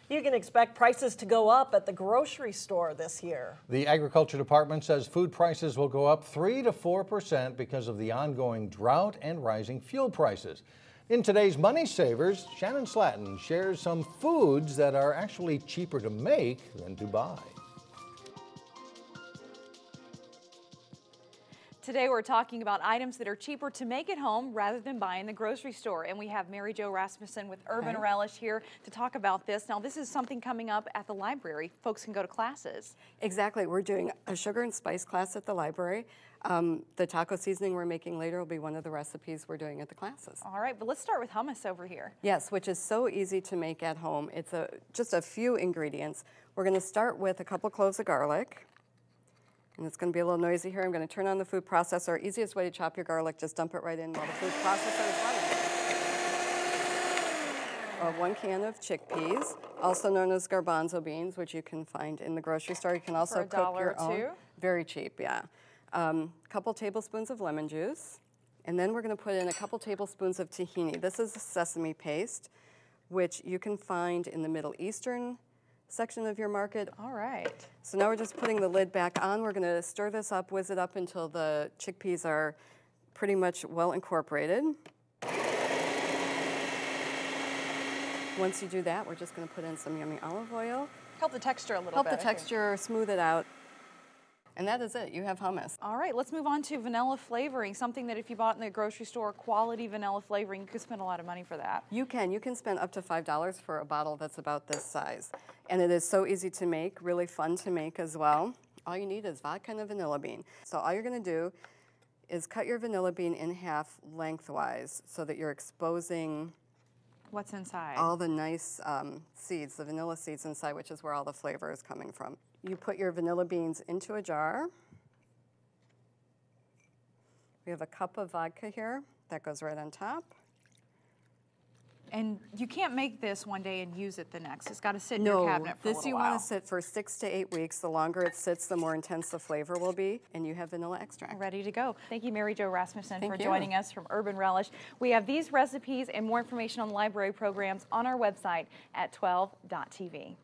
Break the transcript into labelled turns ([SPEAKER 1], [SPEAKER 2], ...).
[SPEAKER 1] You can expect prices to go up at the grocery store this year.
[SPEAKER 2] The Agriculture Department says food prices will go up 3 to 4% because of the ongoing drought and rising fuel prices. In today's Money Savers, Shannon Slatton shares some foods that are actually cheaper to make than to buy.
[SPEAKER 3] Today we're talking about items that are cheaper to make at home rather than buy in the grocery store. And we have Mary Jo Rasmussen with Urban Relish here to talk about this. Now this is something coming up at the library. Folks can go to classes.
[SPEAKER 4] Exactly. We're doing a sugar and spice class at the library. The taco seasoning we're making later will be one of the recipes we're doing at the classes.
[SPEAKER 3] All right, but let's start with hummus over here.
[SPEAKER 4] Yes, which is so easy to make at home. It's just a few ingredients. We're going to start with a couple cloves of garlic. And it's going to be a little noisy here. I'm going to turn on the food processor. Easiest way to chop your garlic, just dump it right in while the food processor is running. 1 can of chickpeas, also known as garbanzo beans, which you can find in the grocery store. You can also cook your own.
[SPEAKER 3] $1 or $2?
[SPEAKER 4] Very cheap, yeah. Couple tablespoons of lemon juice. And then we're going to put in a couple tablespoons of tahini. This is a sesame paste, which you can find in the Middle Eastern section of your market.
[SPEAKER 3] All right.
[SPEAKER 4] So now we're just putting the lid back on. We're going to stir this up, whiz it up until the chickpeas are pretty much well incorporated. Once you do that, we're just going to put in some yummy olive oil.
[SPEAKER 3] Help the texture a little bit.
[SPEAKER 4] Help the texture, smooth it out. And that is it. You have hummus.
[SPEAKER 3] All right, let's move on to vanilla flavoring, something that if you bought in the grocery store, quality vanilla flavoring, you could spend a lot of money for that.
[SPEAKER 4] You can. You can spend up to $5 for a bottle that's about this size. And it is so easy to make, really fun to make as well. All you need is vodka and a vanilla bean. So all you're going to do is cut your vanilla bean in half lengthwise so that you're exposing
[SPEAKER 3] what's inside.
[SPEAKER 4] All the nice seeds, the vanilla seeds inside, which is where all the flavor is coming from. You put your vanilla beans into a jar. We have a cup of vodka here. That goes right on top.
[SPEAKER 3] And you can't make this one day and use it the next. It's got to sit in your cabinet for a little
[SPEAKER 4] this you
[SPEAKER 3] while.
[SPEAKER 4] want to sit for 6 to 8 weeks. The longer it sits, the more intense the flavor will be, and you have vanilla extract.
[SPEAKER 3] Ready to go. Thank you, Mary Jo Rasmussen,
[SPEAKER 4] Thank
[SPEAKER 3] for
[SPEAKER 4] you.
[SPEAKER 3] joining us from Urban Relish. We have these recipes and more information on the library programs on our website at 12.tv.